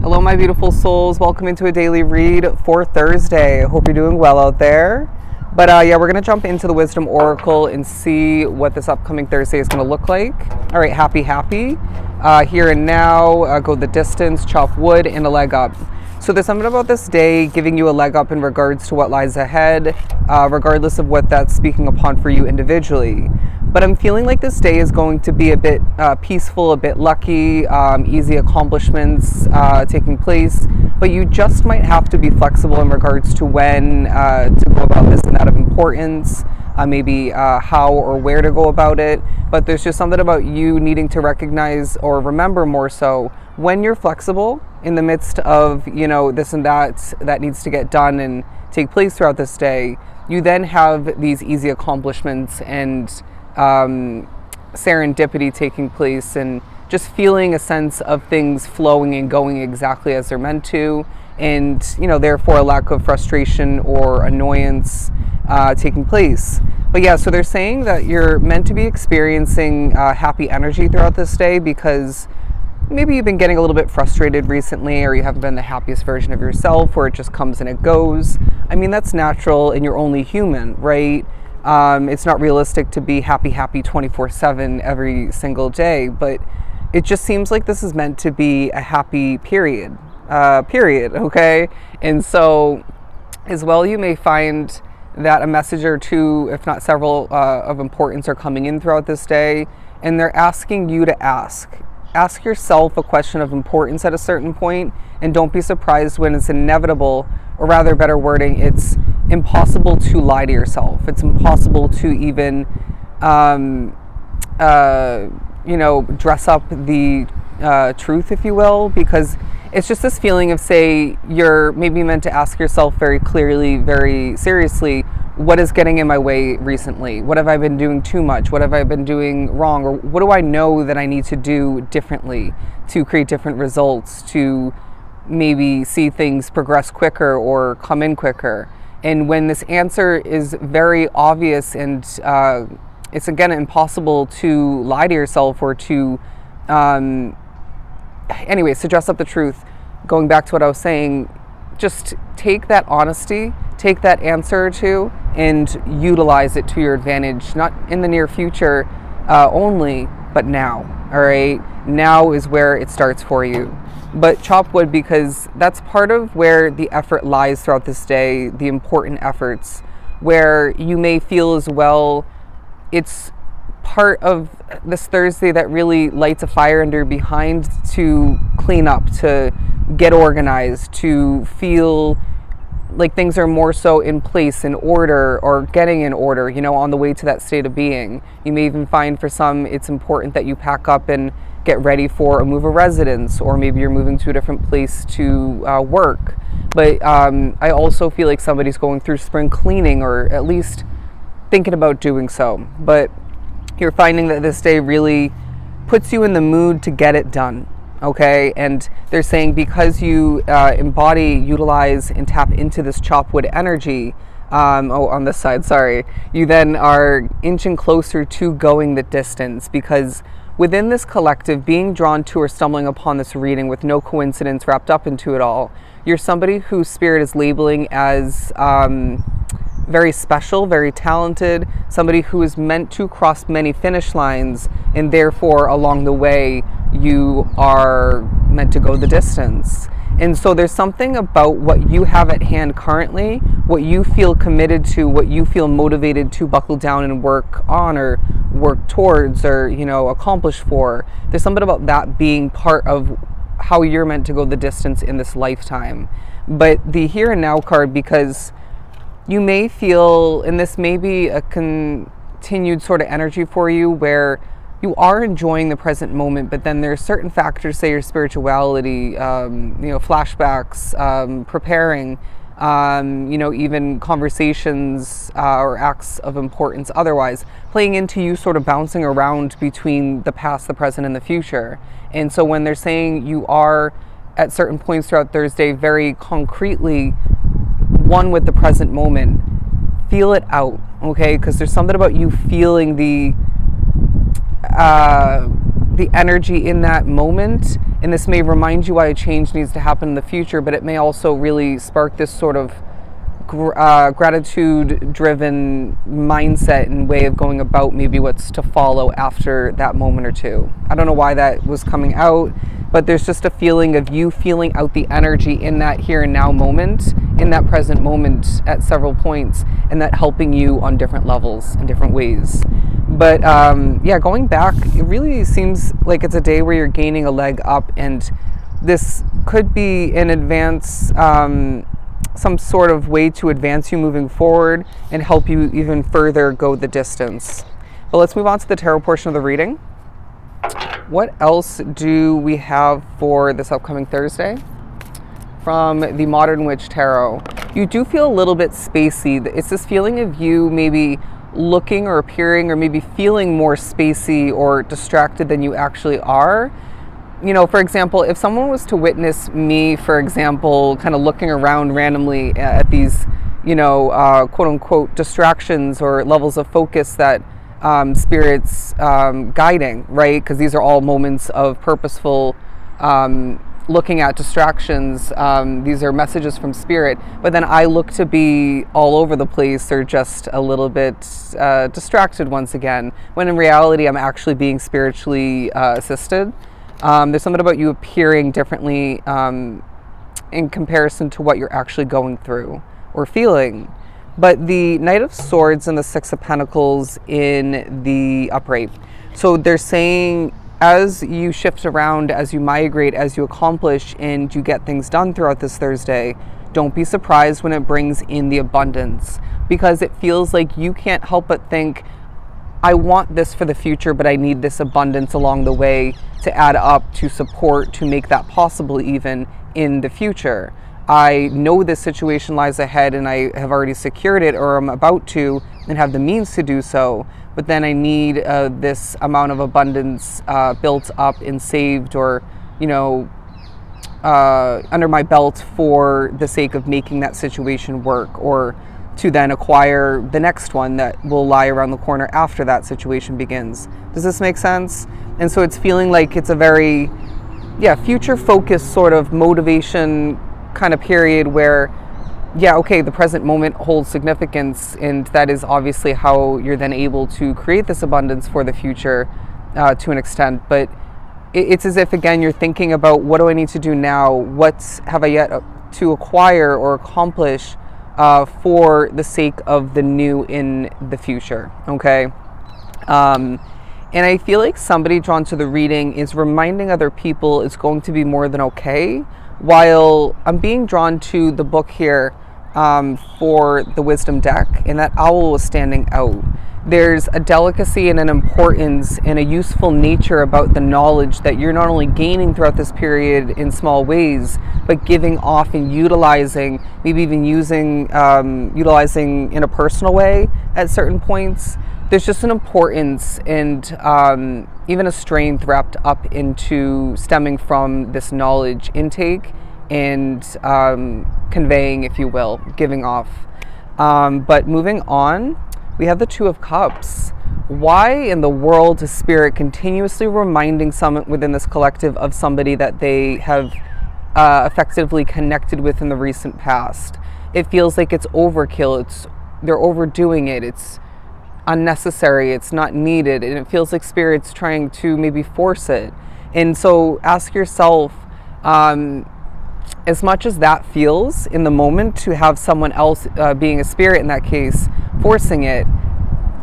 Hello, my beautiful souls. Welcome into a daily read for Thursday. I hope you're doing well out there. But yeah, we're going to jump into the Wisdom Oracle and see what this upcoming Thursday is going to look like. All right, happy. Here and now, go the distance, chop wood, and a leg up. So there's something about this day giving you a leg up in regards to what lies ahead, regardless of what that's speaking upon for you individually. But I'm feeling like this day is going to be a bit peaceful, a bit lucky, easy accomplishments taking place. But you just might have to be flexible in regards to when to go about this and that of importance, maybe how or where to go about it. But there's just something about you needing to recognize or remember more so when you're flexible in the midst of, this and that needs to get done and take place throughout this day. You then have these easy accomplishments and serendipity taking place and just feeling a sense of things flowing and going exactly as they're meant to, and therefore a lack of frustration or annoyance taking place. But yeah, so they're saying that you're meant to be experiencing happy energy throughout this day because maybe you've been getting a little bit frustrated recently, or you haven't been the happiest version of yourself, where it just comes and it goes. I mean, that's natural and you're only human, right? It's not realistic to be happy 24/7 every single day, but it just seems like this is meant to be a happy period, okay? And so as well, you may find that a message or two, if not several, of importance are coming in throughout this day, and they're asking you to ask yourself a question of importance at a certain point, and don't be surprised when it's inevitable, or rather better wording, it's impossible to lie to yourself. It's impossible to even dress up the truth, if you will, because it's just this feeling of, say, you're maybe meant to ask yourself very clearly, very seriously, what is getting in my way recently? What have I been doing too much? What have I been doing wrong? Or what do I know that I need to do differently to create different results, to maybe see things progress quicker or come in quicker? And when this answer is very obvious and it's again impossible to lie to yourself or to anyways, to dress up the truth, going back to what I was saying, just take that honesty, take that answer or two, and utilize it to your advantage, not in the near future only, but now, all right? Now is where it starts for you. But chop wood, because that's part of where the effort lies throughout this day, the important efforts, where you may feel as well, it's part of this Thursday that really lights a fire under behind to clean up, to get organized, to feel like things are more so in place, in order, or getting in order, on the way to that state of being. You may even find for some it's important that you pack up and get ready for a move of residence, or maybe you're moving to a different place to work. But I also feel like somebody's going through spring cleaning, or at least thinking about doing so. But you're finding that this day really puts you in the mood to get it done, okay? And they're saying because you embody, utilize, and tap into this chop wood energy, on this side, sorry, you then are inching closer to going the distance, because within this collective, being drawn to or stumbling upon this reading with no coincidence wrapped up into it all, you're somebody whose spirit is labeling as very special, very talented, somebody who is meant to cross many finish lines, and therefore along the way you are meant to go the distance. And so there's something about what you have at hand currently, what you feel committed to, what you feel motivated to buckle down and work on, or work towards, or accomplish for. There's something about that being part of how you're meant to go the distance in this lifetime. But the here and now card, because you may feel, and this may be a continued sort of energy for you, where you are enjoying the present moment, but then there's certain factors, say your spirituality, flashbacks, preparing, even conversations or acts of importance otherwise, playing into you sort of bouncing around between the past, the present, and the future. And so when they're saying you are at certain points throughout Thursday very concretely one with the present moment, feel it out, okay? Because there's something about you feeling the energy in that moment, And this may remind you why a change needs to happen in the future, but it may also really spark this sort of gratitude-driven mindset and way of going about maybe what's to follow after that moment or two. I don't know why that was coming out, but there's just a feeling of you feeling out the energy in that here and now moment, in that present moment at several points, and that helping you on different levels in different ways. But yeah, going back, it really seems like it's a day where you're gaining a leg up, and this could be in advance, some sort of way to advance you moving forward and help you even further go the distance. But let's move on to the tarot portion of the reading. What else do we have for this upcoming Thursday? From the Modern Witch Tarot, you do feel a little bit spacey. It's this feeling of you maybe looking or appearing or maybe feeling more spacey or distracted than you actually are. You know, for example, if someone was to witness me, for example, kind of looking around randomly at these, you know, quote unquote distractions or levels of focus that Spirit's guiding, right? Because these are all moments of purposeful looking at distractions. These are messages from Spirit, but then I look to be all over the place or just a little bit distracted once again, when in reality I'm actually being spiritually assisted. There's something about you appearing differently in comparison to what you're actually going through or feeling. But the Knight of Swords and the Six of Pentacles in the upright. So they're saying as you shift around, as you migrate, as you accomplish and you get things done throughout this Thursday, don't be surprised when it brings in the abundance, because it feels like you can't help but think, I want this for the future, but I need this abundance along the way to add up, to support, to make that possible even in the future. I know this situation lies ahead and I have already secured it, or I'm about to and have the means to do so, but then I need this amount of abundance built up and saved, or, you know, under my belt for the sake of making that situation work, or to then acquire the next one that will lie around the corner after that situation begins. Does this make sense? And so it's feeling like it's a very, future focused sort of motivation kind of period where, the present moment holds significance, and that is obviously how you're then able to create this abundance for the future to an extent. But it's as if, again, you're thinking about, what do I need to do now? What have I yet to acquire or accomplish for the sake of the new in the future, okay? And I feel like somebody drawn to the reading is reminding other people it's going to be more than okay, while I'm being drawn to the book here for the Wisdom deck, and that owl was standing out. There's a delicacy and an importance and a useful nature about the knowledge that you're not only gaining throughout this period in small ways, but giving off and utilizing, maybe even utilizing in a personal way at certain points. There's just an importance and even a strength wrapped up into stemming from this knowledge intake and conveying, if you will, giving off. But moving on, we have the Two of Cups. Why in the world is Spirit continuously reminding someone within this collective of somebody that they have effectively connected with in the recent past? It feels like it's overkill. They're overdoing it. It's unnecessary. It's not needed. And it feels like Spirit's trying to maybe force it. And so ask yourself, as much as that feels in the moment to have someone else, being a spirit in that case, forcing it,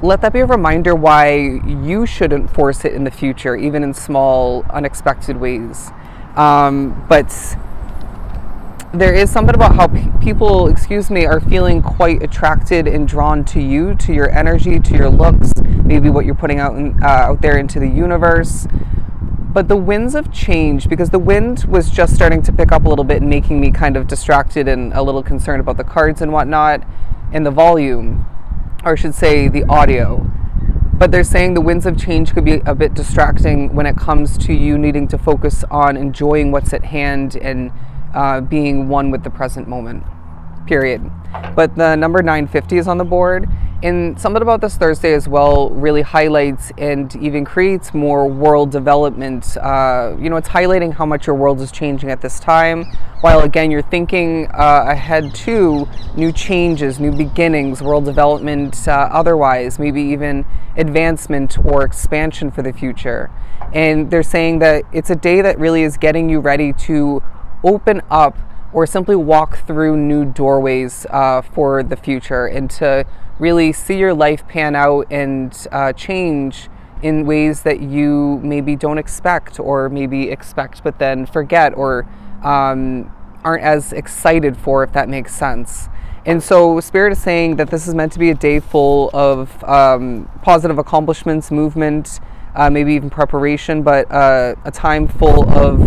let that be a reminder why you shouldn't force it in the future, even in small, unexpected ways. But there is something about how people, are feeling quite attracted and drawn to you, to your energy, to your looks, maybe what you're putting out there into the universe. But the winds of change, because the wind was just starting to pick up a little bit and making me kind of distracted and a little concerned about the cards and whatnot, and the volume, or I should say the audio. But they're saying the winds of change could be a bit distracting when it comes to you needing to focus on enjoying what's at hand and being one with the present moment, period. But the number 950 is on the board, And something about this Thursday as well really highlights and even creates more world development. It's highlighting how much your world is changing at this time, while again you're thinking ahead to new changes, new beginnings, world development, otherwise, maybe even advancement or expansion for the future. And they're saying that it's a day that really is getting you ready to open up or simply walk through new doorways for the future, and to really see your life pan out and change in ways that you maybe don't expect, or maybe expect but then forget, or aren't as excited for, if that makes sense. And so Spirit is saying that this is meant to be a day full of positive accomplishments, movement, maybe even preparation, but a time full of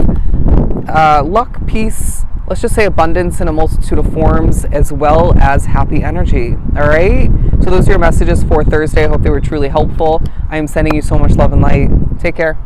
luck, peace, let's just say abundance in a multitude of forms, as well as happy energy. All right? So those are your messages for Thursday. I hope they were truly helpful. I am sending you so much love and light. Take care.